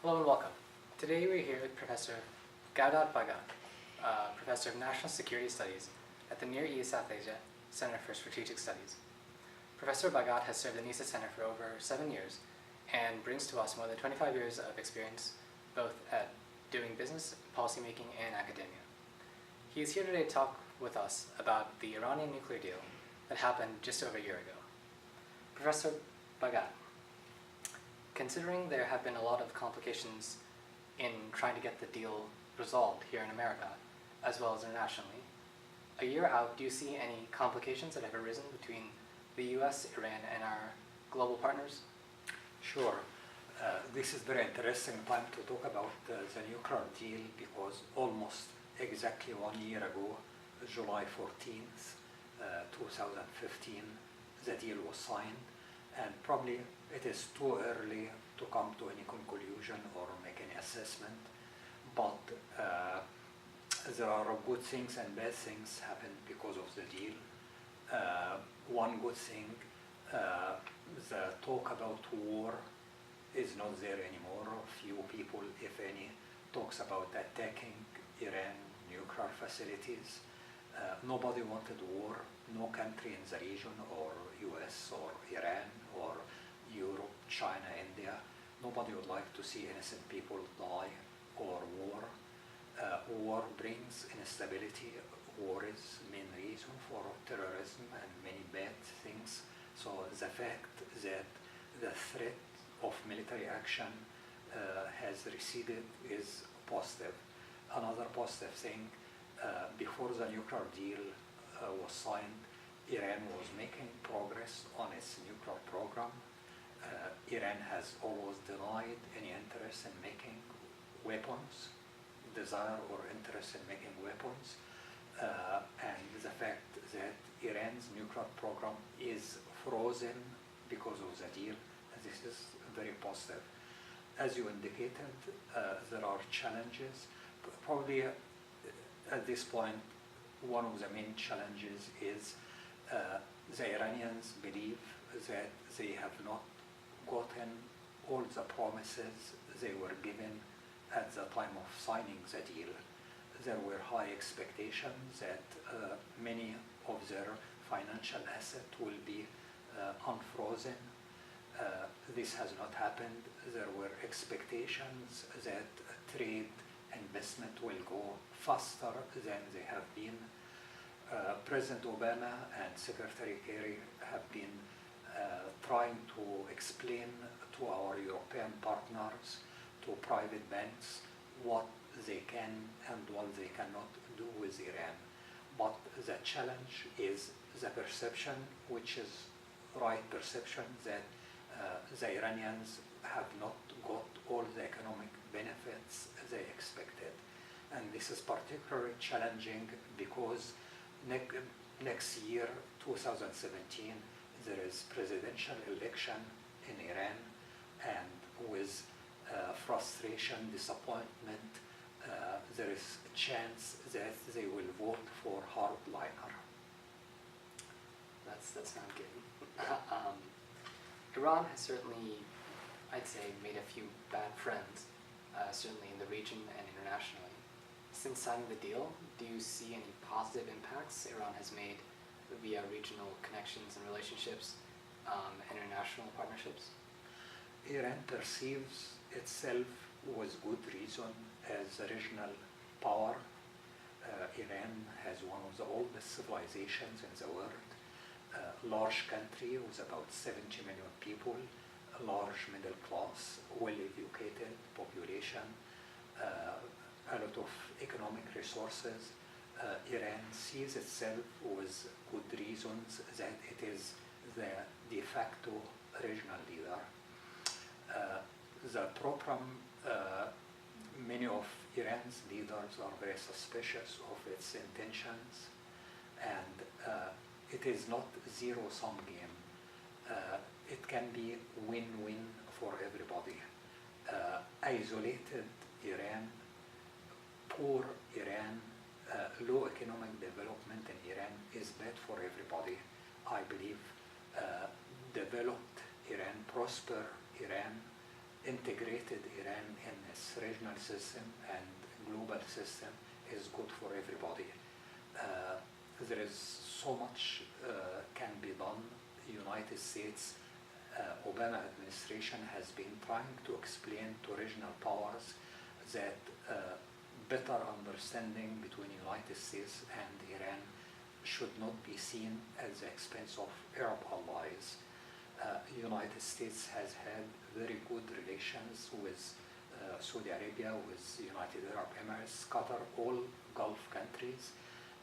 Hello and welcome. Today we're here with Professor Gawdat Bahgat, Professor of National Security Studies at the Near East South Asia Center for Strategic Studies. Professor Bahgat has served the NISA Center for over 7 years and brings to us more than 25 years of experience both at doing business, policymaking, and academia. He is here today to talk with us about the Iranian nuclear deal that happened just over a year ago. Professor Bahgat, considering there have been a lot of complications in trying to get the deal resolved here in America, as well as internationally, a year out, do you see any complications that have arisen between the US, Iran, and our global partners? Sure. This is very interesting time to talk about the nuclear deal because almost exactly 1 year ago, July 14th, 2015, the deal was signed, and probably it is too early to come to any conclusion or make any assessment, but there are good things and bad things happen because of the deal. One good thing, the talk about war is not there anymore. Few people, if any, talks about attacking Iran nuclear facilities. Nobody wanted war. No country in the region, or US or Iran or Europe, China, India, nobody would like to see innocent people die or war. War brings instability. War is the main reason for terrorism and many bad things. So the fact that the threat of military action has receded is positive. Another positive thing, before the nuclear deal was signed, Iran was making progress on its nuclear program. Iran has always denied any interest in making weapons, desire or interest in making weapons, and the fact that Iran's nuclear program is frozen because of the deal, this is very positive. As you indicated, there are challenges. Probably at this point, one of the main challenges is the Iranians believe that they have not gotten all the promises they were given at the time of signing the deal. There were high expectations that many of their financial assets will be unfrozen. This has not happened. There were expectations that trade investment will go faster than they have been. President Obama and Secretary Kerry have been trying to explain to our European partners, to private banks, what they can and what they cannot do with Iran. But the challenge is the perception, which is right perception, that the Iranians have not got all the economic benefits they expected. And this is particularly challenging because next year, 2017, there is presidential election in Iran, and with frustration, disappointment, there is a chance that they will vote for hardliner. That's not good. Iran has certainly, I'd say, made a few bad friends, certainly in the region and internationally. Since signing the deal, do you see any positive impacts Iran has made via regional connections and relationships, international partnerships? Iran perceives itself with good reason as a regional power. Iran has one of the oldest civilizations in the world, a large country with about 70 million people, a large middle class, well-educated population, a lot of economic resources. Iran sees itself with good reasons that it is the de facto regional leader. The problem, many of Iran's leaders are very suspicious of its intentions, and it is not zero-sum game. It can be win-win for everybody. Isolated Iran, poor Iran, low economic development in Iran is bad for everybody. I believe developed Iran, prosper Iran integrated Iran in its regional system and global system is good for everybody. There is so much can be done. United States Obama administration has been trying to explain to regional powers that better understanding between United States and Iran should not be seen at the expense of Arab allies. United States has had very good relations with Saudi Arabia, with United Arab Emirates, Qatar, all Gulf countries,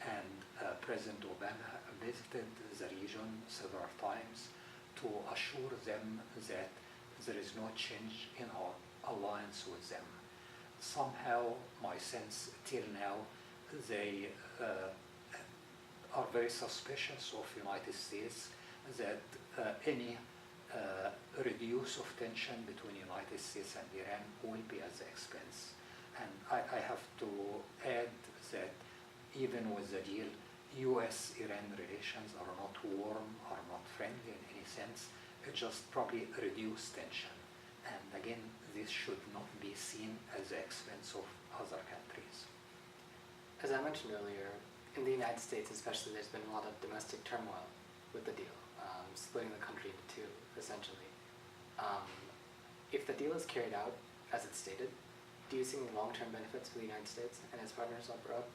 and President Obama visited the region several times to assure them that there is no change in our alliance with them. Somehow, my sense till now, they are very suspicious of United States that any reduce of tension between United States and Iran will be at the expense. And I have to add that even with the deal, US-Iran relations are not warm, are not friendly in any sense. It just probably reduce tension. And again, this should not be seen at the expense of other countries. As I mentioned earlier, in the United States especially, there's been a lot of domestic turmoil with the deal, splitting the country into two, essentially. If the deal is carried out as it's stated, do you see any long-term benefits for the United States and its partners abroad?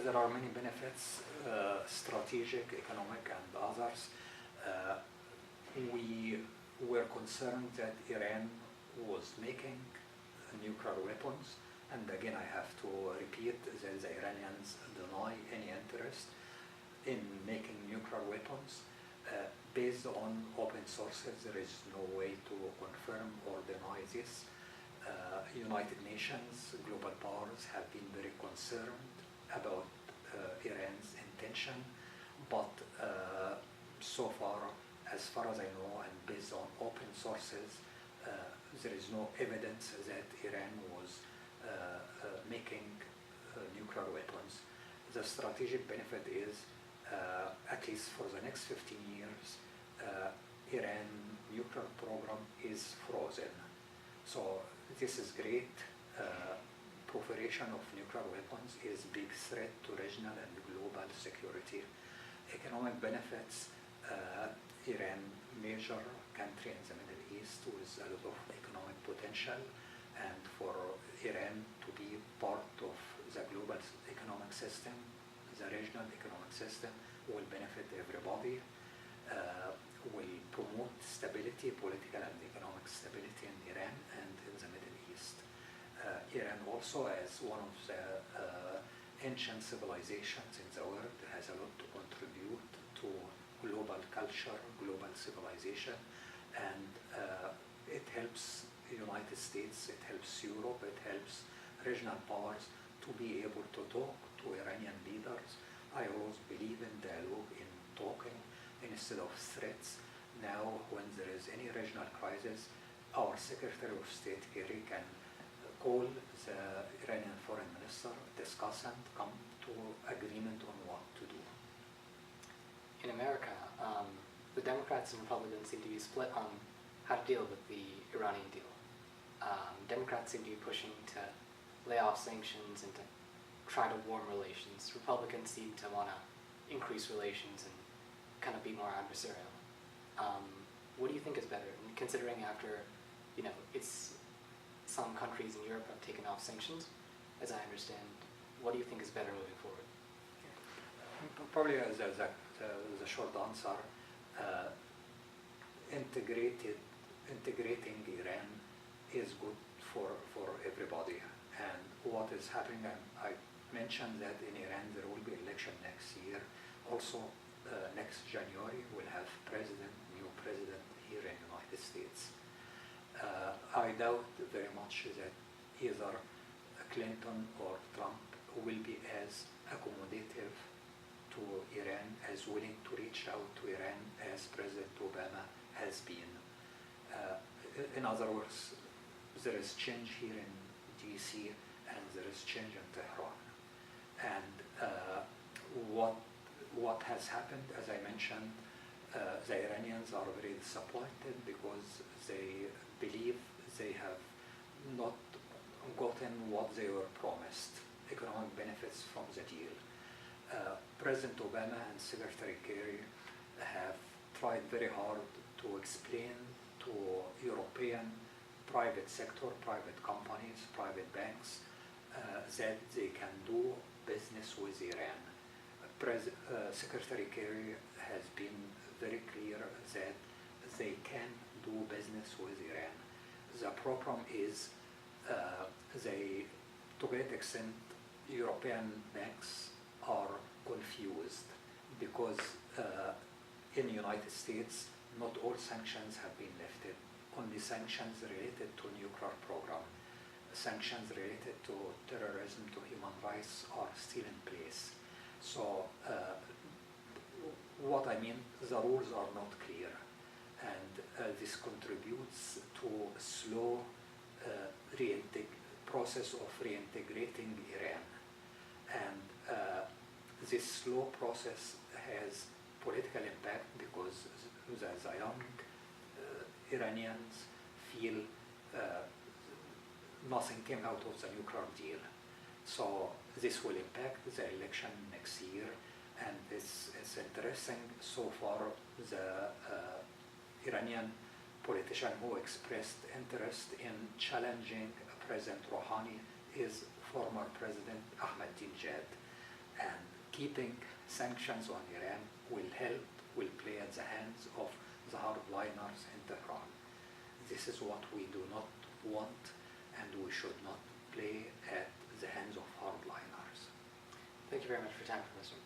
There are many benefits, strategic, economic, and others. We were concerned that Iran was making nuclear weapons, and again I have to repeat that the Iranians deny any interest in making nuclear weapons. Based on open sources, there is no way to confirm or deny this. United Nations, global powers have been very concerned about Iran's intention, but so far as I know, and based on open sources, there is no evidence that Iran was making nuclear weapons. The strategic benefit is, at least for the next 15 years, Iran nuclear program is frozen. So this is great. Proliferation of nuclear weapons is big threat to regional and global security. Economic benefits, Iran, major country in the Middle East with a lot of economic potential, and for Iran to be part of the global economic system, the regional economic system will benefit everybody, will promote stability, political and economic stability in Iran and in the Middle East. Iran also, as one of the ancient civilizations in the world, has a lot to contribute to global culture, global civilization, and it helps the United States, it helps Europe, it helps regional powers to be able to talk to Iranian leaders. I always believe in dialogue, in talking, instead of threats. Now, when there is any regional crisis, our Secretary of State, Kerry, can call the Iranian foreign minister, discuss and come to agreement on what to do. In America, the Democrats and Republicans seem to be split on how to deal with the Iranian deal. Democrats seem to be pushing to lay off sanctions and to try to warm relations. Republicans seem to want to increase relations and kind of be more adversarial. What do you think is better? And considering after, it's some countries in Europe have taken off sanctions, as I understand, what do you think is better moving forward? Probably the short answer, integrating Iran is good for everybody. And what is happening, and I mentioned that in Iran there will be election next year. Also, next January we'll have new president here in the United States. I doubt very much that either Clinton or Trump will be as accommodative to Iran, as willing to reach out to Iran as President Obama has been. In other words, there is change here in DC and there is change in Tehran. And what has happened, as I mentioned, the Iranians are very disappointed because they believe they have not gotten what they were promised, economic benefits from the deal. President Obama and Secretary Kerry have tried very hard to explain to European private sector, private companies, private banks, that they can do business with Iran. Secretary Kerry has been very clear that they can do business with Iran. The problem is to great extent, European banks are confused because in the United States, not all sanctions have been lifted. Only sanctions related to nuclear program. Sanctions related to terrorism, to human rights are still in place. So what I mean, the rules are not clear, and this contributes to a slow process of reintegrating Iran. And this slow process has political impact because the young Iranians feel nothing came out of the nuclear deal. So this will impact the election next year, and it's interesting so far the Iranian politician who expressed interest in challenging President Rouhani is former President Ahmadinejad, and keeping sanctions on Iran will play at the hands of the hardliners in Tehran. This is what we do not want, and we should not play at the hands of hardliners. Thank you very much for your time, Professor.